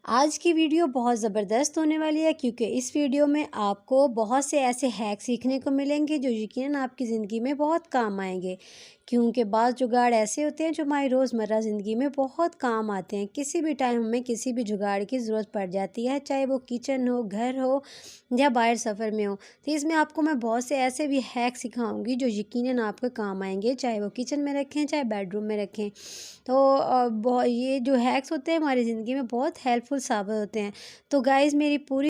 आज की वीडियो बहुत ज़बरदस्त होने वाली है क्योंकि इस वीडियो में आपको बहुत से ऐसे हैक सीखने को मिलेंगे जो यकीनन आपकी ज़िंदगी में बहुत काम आएंगे। क्योंकि बाज़ जुगाड़ ऐसे होते हैं जो हमारी रोज़मर्रा ज़िंदगी में बहुत काम आते हैं। किसी भी टाइम हमें किसी भी जुगाड़ की ज़रूरत पड़ जाती है, चाहे वो किचन हो, घर हो या बाहर सफ़र में हो। तो इसमें आपको मैं बहुत से ऐसे भी हैक सिखाऊंगी जो यकीनन आपके काम आएंगे, चाहे वो किचन में रखें चाहे बेडरूम में रखें। तो ये जो हैक्स होते हैं हमारी ज़िंदगी में बहुत हेल्पफुल साबित होते हैं। तो गाइज़ मेरी पूरी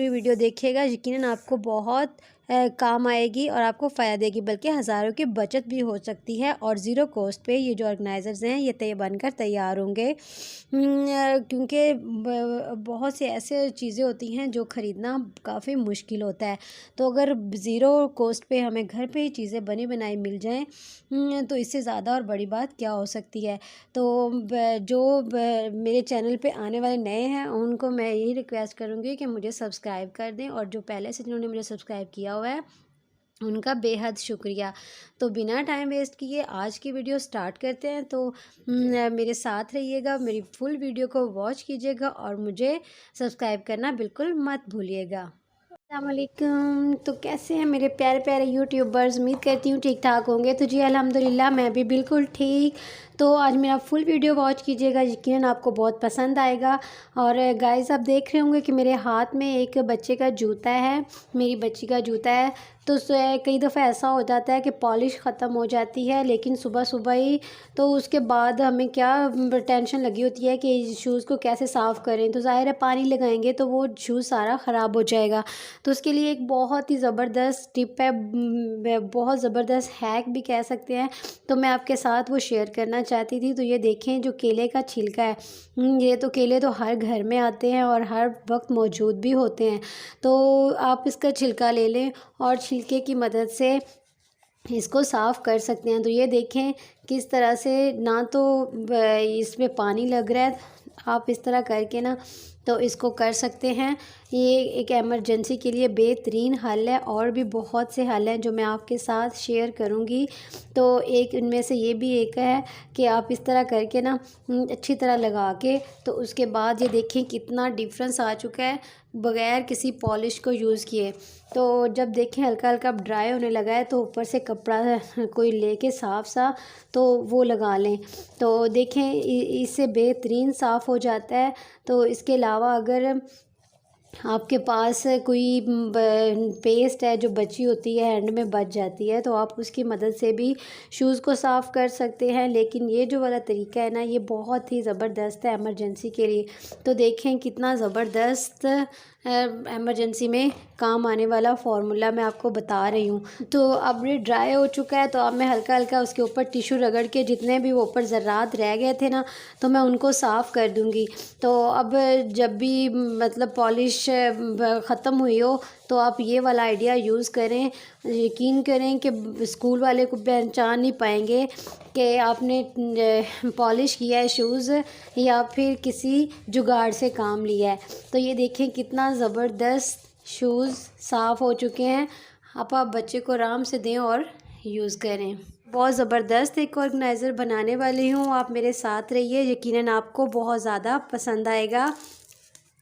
वीडियो देखिएगा, यकीनन आपको बहुत काम आएगी और आपको फ़ायदा देगी, बल्कि हज़ारों की बचत भी हो सकती है। और ज़ीरो कॉस्ट पे ये जो ऑर्गेनाइज़र्स हैं ये बनकर तैयार होंगे, क्योंकि बहुत से ऐसे चीज़ें होती हैं जो ख़रीदना काफ़ी मुश्किल होता है। तो अगर ज़ीरो कॉस्ट पे हमें घर पे ही चीज़ें बनी बनाई मिल जाएं, तो इससे ज़्यादा और बड़ी बात क्या हो सकती है। तो मेरे चैनल पे आने वाले नए हैं उनको मैं यही रिक्वेस्ट करूँगी कि मुझे सब्सक्राइब कर दें, और जो पहले से जिन्होंने मुझे सब्सक्राइब किया हुआ है उनका बेहद शुक्रिया। तो बिना टाइम वेस्ट किए आज की वीडियो स्टार्ट करते हैं। तो मेरे साथ रहिएगा, मेरी फुल वीडियो को वॉच कीजिएगा और मुझे सब्सक्राइब करना बिल्कुल मत भूलिएगा। अस्सलामुअलैकुम। तो कैसे हैं मेरे प्यारे प्यारे यूट्यूबर्स, उम्मीद करती हूँ ठीक ठाक होंगे। तो जी अल्हम्दुलिल्लाह मैं भी बिल्कुल ठीक। तो आज मेरा फुल वीडियो वॉच कीजिएगा, यकीनन आपको बहुत पसंद आएगा। और गाइस आप देख रहे होंगे कि मेरे हाथ में एक बच्चे का जूता है, मेरी बच्ची का जूता है। तो कई दफ़ा ऐसा हो जाता है कि पॉलिश ख़त्म हो जाती है, लेकिन सुबह सुबह ही तो उसके बाद हमें क्या टेंशन लगी होती है कि शूज़ को कैसे साफ़ करें। तो ज़ाहिर है पानी लगाएंगे तो वो शूज़ सारा ख़राब हो जाएगा। तो उसके लिए एक बहुत ही ज़बरदस्त टिप है, बहुत ज़बरदस्त हैक भी कह सकते हैं। तो मैं आपके साथ वो शेयर करना चाहती थी। तो ये देखें जो केले का छिलका है, ये तो केले तो हर घर में आते हैं और हर वक्त मौजूद भी होते हैं। तो आप इसका छिलका ले लें और छिलके की मदद से इसको साफ़ कर सकते हैं। तो ये देखें किस तरह से, ना तो इसमें पानी लग रहा है, आप इस तरह करके ना तो इसको कर सकते हैं। ये एक इमरजेंसी के लिए बेहतरीन हल है, और भी बहुत से हल हैं जो मैं आपके साथ शेयर करूंगी। तो एक इनमें से ये भी एक है कि आप इस तरह करके ना अच्छी तरह लगा के, तो उसके बाद ये देखें कितना डिफरेंस आ चुका है बग़ैर किसी पॉलिश को यूज़ किए। तो जब देखें हल्का हल्का ड्राई होने लगा है तो ऊपर से कपड़ा कोई लेके साफ सा तो वो लगा लें। तो देखें इससे बेहतरीन साफ़ हो जाता है। तो इसके अलावा अगर आपके पास कोई पेस्ट है जो बची होती है, हैंड में बच जाती है, तो आप उसकी मदद से भी शूज़ को साफ़ कर सकते हैं। लेकिन ये जो वाला तरीका है ना ये बहुत ही ज़बरदस्त है इमरजेंसी के लिए। तो देखें कितना ज़बरदस्त इमरजेंसी में काम आने वाला फार्मूला मैं आपको बता रही हूँ। तो अब ये ड्राई हो चुका है, तो अब मैं हल्का हल्का उसके ऊपर टिश्यू रगड़ के जितने भी वो ऊपर ज़र्रात रह गए थे ना, तो मैं उनको साफ़ कर दूँगी। तो अब जब भी मतलब पॉलिश ख़त्म हुई हो तो आप ये वाला आइडिया यूज़ करें। यकीन करें कि स्कूल वाले को पहचान नहीं पाएंगे कि आपने पॉलिश किया है शूज़ या फिर किसी जुगाड़ से काम लिया है। तो ये देखें कितना ज़बरदस्त शूज़ साफ़ हो चुके हैं। आप बच्चे को आराम से दें और यूज़ करें। बहुत ज़बरदस्त एक ऑर्गेनाइज़र बनाने वाली हूँ, आप मेरे साथ रहिए, यकीनन आपको बहुत ज़्यादा पसंद आएगा।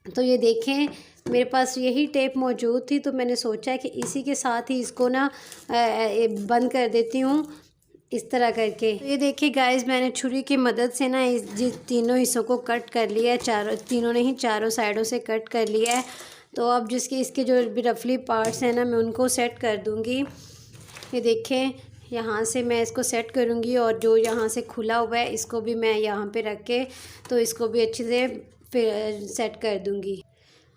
तो ये देखें मेरे पास यही टेप मौजूद थी, तो मैंने सोचा कि इसी के साथ ही इसको ना बंद कर देती हूँ इस तरह करके। तो ये देखिए गाइस मैंने छुरी की मदद से ना जिस तीनों हिस्सों को कट कर लिया है, तीनों नहीं चारों साइडों से कट कर लिया है। तो अब इसके जो भी रफली पार्ट्स हैं ना मैं उनको सेट कर दूँगी। ये देखें यहाँ से मैं इसको सेट करूँगी, और जो यहाँ से खुला हुआ है इसको भी मैं यहाँ पे रख के तो इसको भी अच्छे से फिर सेट कर दूँगी।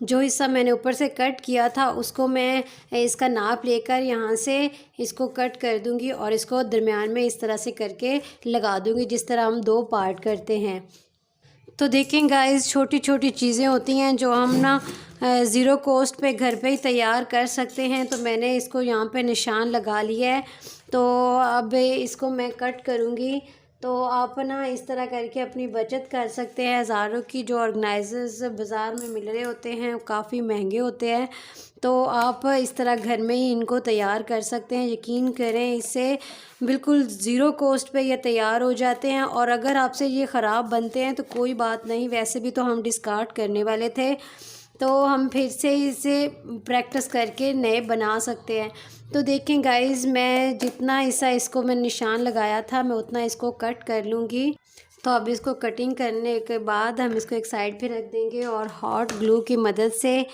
जो हिस्सा मैंने ऊपर से कट किया था उसको मैं इसका नाप लेकर यहाँ से इसको कट कर दूँगी और इसको दरमियान में इस तरह से करके लगा दूँगी, जिस तरह हम दो पार्ट करते हैं। तो देखें गाइस छोटी छोटी चीज़ें होती हैं जो हम ना ज़ीरो कॉस्ट पे घर पे ही तैयार कर सकते हैं। तो मैंने इसको यहाँ पे निशान लगा लिया है। तो अब इसको मैं कट करूँगी। तो आप ना इस तरह करके अपनी बचत कर सकते हैं। हज़ारों की जो ऑर्गेनाइज़र्स बाज़ार में मिल रहे होते हैं काफ़ी महंगे होते हैं, तो आप इस तरह घर में ही इनको तैयार कर सकते हैं। यकीन करें, इससे बिल्कुल ज़ीरो कॉस्ट पे ये तैयार हो जाते हैं। और अगर आपसे ये ख़राब बनते हैं तो कोई बात नहीं, वैसे भी तो हम डिस्कार्ड करने वाले थे, तो हम फिर से इसे प्रैक्टिस करके नए बना सकते हैं। तो देखें गाइज़, मैं जितना हिस्सा इसको मैं निशान लगाया था मैं उतना इसको कट कर लूँगी। तो अब इसको कटिंग करने के बाद हम इसको एक साइड पे रख देंगे और हॉट ग्लू की मदद से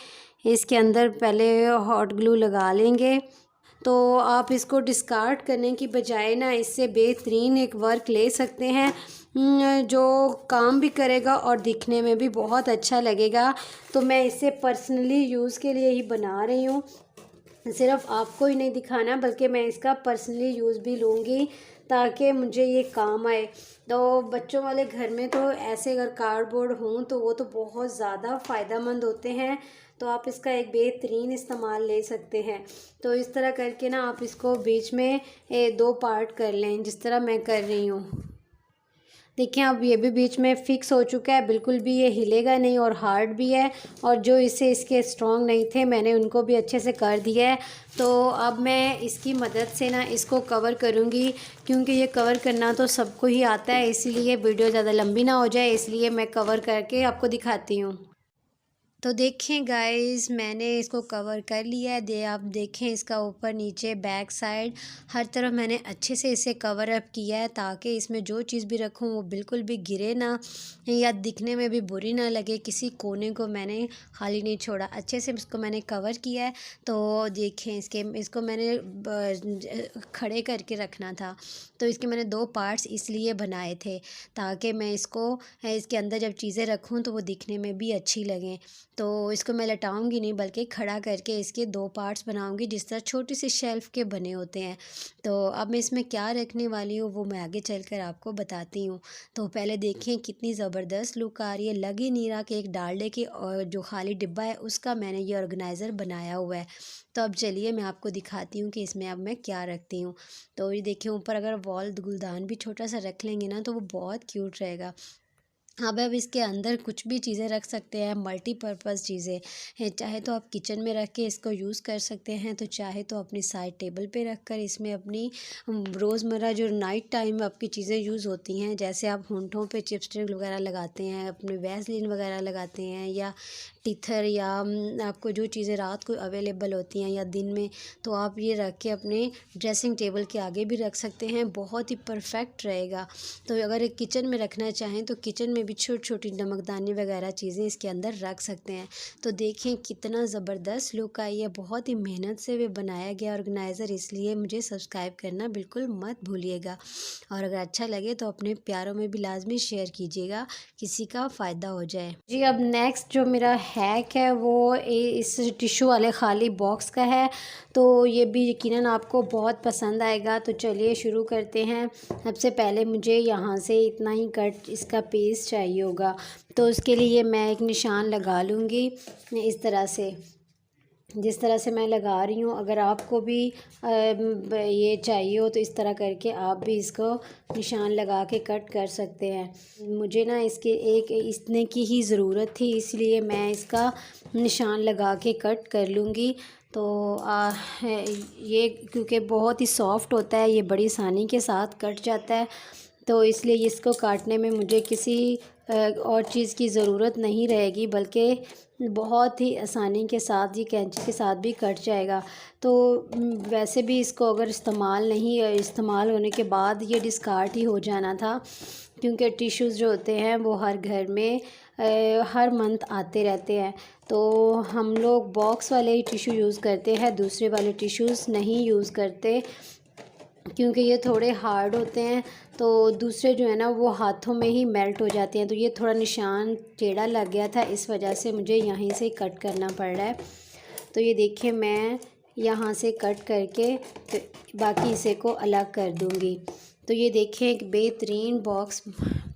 इसके अंदर पहले हॉट ग्लू लगा लेंगे। तो आप इसको डिस्कार्ड करने की बजाय ना इससे बेहतरीन एक वर्क ले सकते हैं, जो काम भी करेगा और दिखने में भी बहुत अच्छा लगेगा। तो मैं इसे पर्सनली यूज़ के लिए ही बना रही हूँ, सिर्फ आपको ही नहीं दिखाना बल्कि मैं इसका पर्सनली यूज़ भी लूँगी ताकि मुझे ये काम आए। तो बच्चों वाले घर में तो ऐसे अगर कार्डबोर्ड हों तो वो तो बहुत ज़्यादा फ़ायदेमंद होते हैं, तो आप इसका एक बेहतरीन इस्तेमाल ले सकते हैं। तो इस तरह करके ना आप इसको बीच में 2 पार्ट कर लें, जिस तरह मैं कर रही हूँ। देखिए अब ये भी बीच में फ़िक्स हो चुका है, बिल्कुल भी ये हिलेगा नहीं और हार्ड भी है। और जो इससे इसके स्ट्रॉन्ग नहीं थे मैंने उनको भी अच्छे से कर दिया है। तो अब मैं इसकी मदद से ना इसको कवर करूँगी, क्योंकि ये कवर करना तो सबको ही आता है, इसीलिए वीडियो ज़्यादा लंबी ना हो जाए, इसलिए मैं कवर करके आपको दिखाती हूँ। तो देखें गाइस, मैंने इसको कवर कर लिया है। आप देखें इसका ऊपर नीचे बैक साइड हर तरफ मैंने अच्छे से इसे कवर अप किया है, ताकि इसमें जो चीज़ भी रखूँ वो बिल्कुल भी गिरे ना या दिखने में भी बुरी ना लगे। किसी कोने को मैंने खाली नहीं छोड़ा, अच्छे से इसको मैंने कवर किया है। तो देखें इसको मैंने खड़े करके रखना था, तो इसके मैंने 2 पार्ट्स इसलिए बनाए थे ताकि मैं इसको इसके अंदर जब चीज़ें रखूँ तो वो दिखने में भी अच्छी लगें। तो इसको मैं लटाऊंगी नहीं बल्कि खड़ा करके इसके 2 पार्ट्स बनाऊंगी, जिस तरह छोटी सी शेल्फ़ के बने होते हैं। तो अब मैं इसमें क्या रखने वाली हूँ वो मैं आगे चलकर आपको बताती हूँ। तो पहले देखें कितनी ज़बरदस्त लुक आ रही है, लग ही नहीं रहा कि एक डालडे की और जो खाली डिब्बा है उसका मैंने ये ऑर्गेनाइज़र बनाया हुआ है। तो अब चलिए मैं आपको दिखाती हूँ कि इसमें अब मैं क्या रखती हूँ। तो ये देखिए ऊपर अगर वॉल गुलदान भी छोटा सा रख लेंगे ना तो वो बहुत क्यूट रहेगा। अब इसके अंदर कुछ भी चीज़ें रख सकते हैं, मल्टीपर्पज़ चीज़ें हैं। चाहे तो आप किचन में रख के इसको यूज़ कर सकते हैं, तो चाहे तो अपनी साइड टेबल पे रख कर इसमें अपनी रोज़मर्रा जो नाइट टाइम आपकी चीज़ें यूज़ होती हैं, जैसे आप होंठों पे चिपस्टिक वगैरह लगाते हैं, अपने वैसलीन वगैरह लगाते हैं, या टिथर, या आपको जो चीज़ें रात को अवेलेबल होती हैं या दिन में, तो आप ये रख के अपने ड्रेसिंग टेबल के आगे भी रख सकते हैं, बहुत ही परफेक्ट रहेगा। तो अगर एक किचन में रखना चाहें तो किचन में भी छोटी छोटी नमकदानी वगैरह चीज़ें इसके अंदर रख सकते हैं। तो देखें कितना ज़बरदस्त लुक आई है, बहुत ही मेहनत से भी बनाया गया ऑर्गेनाइज़र, इसलिए मुझे सब्सक्राइब करना बिल्कुल मत भूलिएगा। और अगर अच्छा लगे तो अपने प्यारों में भी लाजमी शेयर कीजिएगा, किसी का फ़ायदा हो जाए जी। अब नेक्स्ट जो मेरा हैक है वो इस टिशू वाले खाली बॉक्स का है, तो ये भी यकीनन आपको बहुत पसंद आएगा। तो चलिए शुरू करते हैं। सबसे पहले मुझे यहाँ से इतना ही कट इसका पीस चाहिए होगा, तो उसके लिए मैं एक निशान लगा लूँगी इस तरह से, जिस तरह से मैं लगा रही हूँ। अगर आपको भी ये चाहिए हो तो इस तरह करके आप भी इसको निशान लगा के कट कर सकते हैं। मुझे ना इसके इतने की ही ज़रूरत थी, इसलिए मैं इसका निशान लगा के कट कर लूँगी। तो ये क्योंकि बहुत ही सॉफ्ट होता है, ये बड़ी आसानी के साथ कट जाता है, तो इसलिए इसको काटने में मुझे किसी और चीज़ की ज़रूरत नहीं रहेगी, बल्कि बहुत ही आसानी के साथ ये कैंची के साथ भी कट जाएगा। तो वैसे भी इसको अगर इस्तेमाल होने के बाद ये डिस्कार्ड ही हो जाना था, क्योंकि टिश्यूज़ जो होते हैं वो हर घर में हर मंथ आते रहते हैं। तो हम लोग बॉक्स वाले ही टिश्यू यूज़ करते हैं, दूसरे वाले टिश्यूज़ नहीं यूज़ करते, क्योंकि ये थोड़े हार्ड होते हैं। तो दूसरे जो है ना वो हाथों में ही मेल्ट हो जाते हैं। तो ये थोड़ा निशान टेढ़ा लग गया था, इस वजह से मुझे यहीं से कट करना पड़ रहा है। तो ये देखिए मैं यहाँ से कट करके तो बाकी इसे को अलग कर दूँगी। तो ये देखिए एक बेहतरीन बॉक्स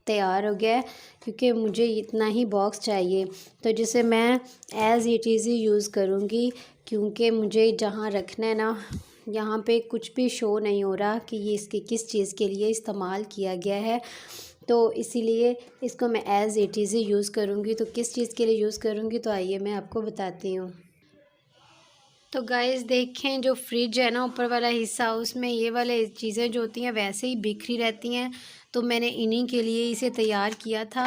तैयार हो गया है, क्योंकि मुझे इतना ही बॉक्स चाहिए, तो जिसे मैं as it is he use करूँगी, क्योंकि मुझे जहाँ रखना है ना यहाँ पे कुछ भी शो नहीं हो रहा कि ये इसके किस चीज़ के लिए इस्तेमाल किया गया है। तो इसीलिए इसको मैं एज़ इट इज़ यूज़ करूँगी। तो किस चीज़ के लिए यूज़ करूँगी तो आइए मैं आपको बताती हूँ। तो गाइस देखें, जो फ्रिज है ना, ऊपर वाला हिस्सा, उसमें ये वाले चीज़ें जो होती हैं वैसे ही बिखरी रहती हैं। तो मैंने इन्हीं के लिए इसे तैयार किया था।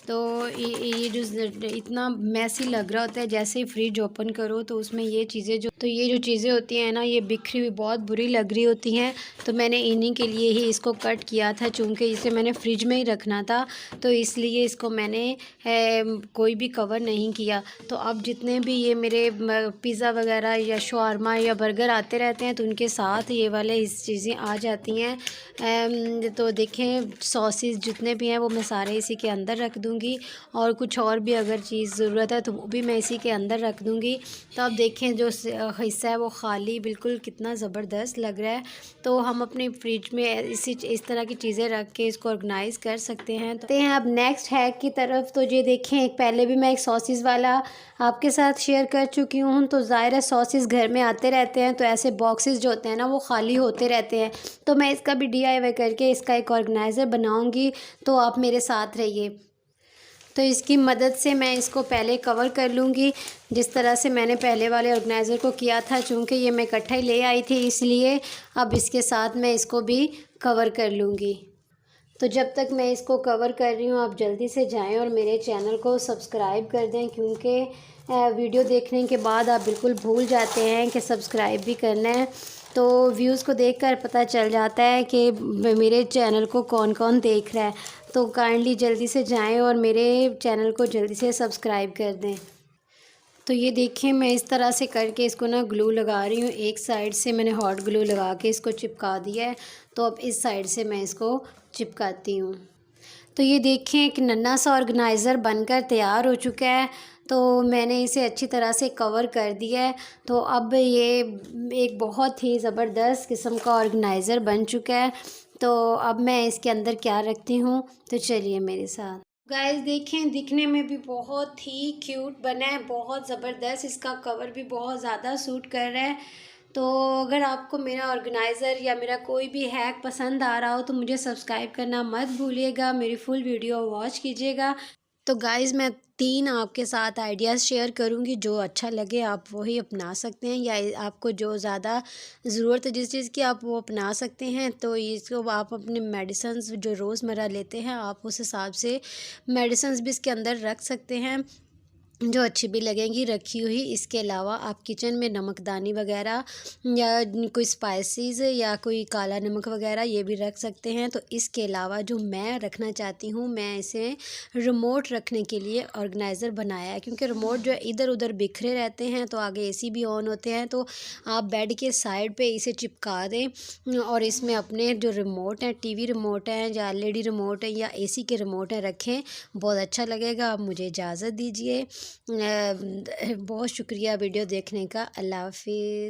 तो ये जो इतना मैसी लग रहा होता है, जैसे ही फ्रिज ओपन करो तो उसमें ये जो चीज़ें होती हैं ना, ये बिखरी हुई बहुत बुरी लग रही होती हैं। तो मैंने इन्हीं के लिए ही इसको कट किया था, चूँकि इसे मैंने फ्रिज में ही रखना था, तो इसलिए इसको मैंने कोई भी कवर नहीं किया। तो अब जितने भी ये मेरे पिज़्ज़ा वगैरह या शवारमा या बर्गर आते रहते हैं, तो उनके साथ ये वाले इस चीज़ें आ जाती हैं। तो देखें, सॉसेस जितने भी हैं वो मैं सारे इसी के अंदर रख दूँगी, और कुछ और भी अगर चीज़ ज़रूरत है तो वो भी मैं इसी के अंदर रख दूँगी। तो अब देखें, जो हिस्सा है वो खाली बिल्कुल कितना ज़बरदस्त लग रहा है। तो हम अपनी फ्रिज में इस तरह की चीज़ें रख के इसको ऑर्गेनाइज़ कर सकते हैं। तो अब नेक्स्ट हैक की तरफ। तो ये देखें, एक पहले भी मैं एक सॉसेस वाला आपके साथ शेयर कर चुकी हूँ। तो ज़ाहिर है सॉसेस घर में आते रहते हैं, तो ऐसे बॉक्सेस जो होते हैं ना वो खाली होते रहते हैं। तो मैं इसका भी DIY करके इसका एक ऑर्गेनाइज़र बनाऊँगी, तो आप मेरे साथ रहिए। तो इसकी मदद से मैं इसको पहले कवर कर लूँगी, जिस तरह से मैंने पहले वाले ऑर्गेनाइज़र को किया था। चूँकि ये मैं इकट्ठा ही ले आई थी, इसलिए अब इसके साथ मैं इसको भी कवर कर लूँगी। तो जब तक मैं इसको कवर कर रही हूँ, आप जल्दी से जाएं और मेरे चैनल को सब्सक्राइब कर दें, क्योंकि वीडियो देखने के बाद आप बिल्कुल भूल जाते हैं कि सब्सक्राइब भी करना है। तो व्यूज़ को देखकर पता चल जाता है कि मेरे चैनल को कौन कौन देख रहा है। तो काइंडली जल्दी से जाएं और मेरे चैनल को जल्दी से सब्सक्राइब कर दें। तो ये देखिए, मैं इस तरह से करके इसको ना ग्लू लगा रही हूँ। एक साइड से मैंने हॉट ग्लू लगा के इसको चिपका दिया है। तो अब इस साइड से मैं इसको चिपकाती हूँ। तो ये देखें, एक नन्हा सा ऑर्गेनाइज़र बनकर तैयार हो चुका है। तो मैंने इसे अच्छी तरह से कवर कर दिया है। तो अब ये एक बहुत ही ज़बरदस्त किस्म का ऑर्गेनाइज़र बन चुका है। तो अब मैं इसके अंदर क्या रखती हूँ, तो चलिए मेरे साथ। गाइस देखें, दिखने में भी बहुत ही क्यूट बना है, बहुत ज़बरदस्त। इसका कवर भी बहुत ज़्यादा सूट कर रहा है। तो अगर आपको मेरा ऑर्गेनाइज़र या मेरा कोई भी हैक पसंद आ रहा हो तो मुझे सब्सक्राइब करना मत भूलिएगा, मेरी फुल वीडियो वॉच कीजिएगा। तो गाइज़, मैं 3 आपके साथ आइडियाज़ शेयर करूँगी, जो अच्छा लगे आप वही अपना सकते हैं, या आपको जो ज़्यादा ज़रूरत है जिस चीज़ की आप वो अपना सकते हैं। तो इसको आप अपने मेडिसिन्स जो रोज़मर्रा लेते हैं, आप उस हिसाब से मेडिसिन्स भी इसके अंदर रख सकते हैं, जो अच्छी भी लगेंगी रखी हुई। इसके अलावा आप किचन में नमकदानी वगैरह या कोई स्पाइसेस या कोई काला नमक वगैरह ये भी रख सकते हैं। तो इसके अलावा जो मैं रखना चाहती हूँ, मैं इसे रिमोट रखने के लिए ऑर्गेनाइज़र बनाया है, क्योंकि रिमोट जो है इधर उधर बिखरे रहते हैं। तो आगे AC भी ऑन होते हैं, तो आप बेड के साइड पे इसे चिपका दें और इसमें अपने जो रिमोट हैं, TV रिमोट हैं या LED रिमोट है या AC के रिमोट हैं, रखें, बहुत अच्छा लगेगा। आप मुझे इजाज़त दीजिए। बहुत शुक्रिया वीडियो देखने का। अल्लाह हाफ़िज़।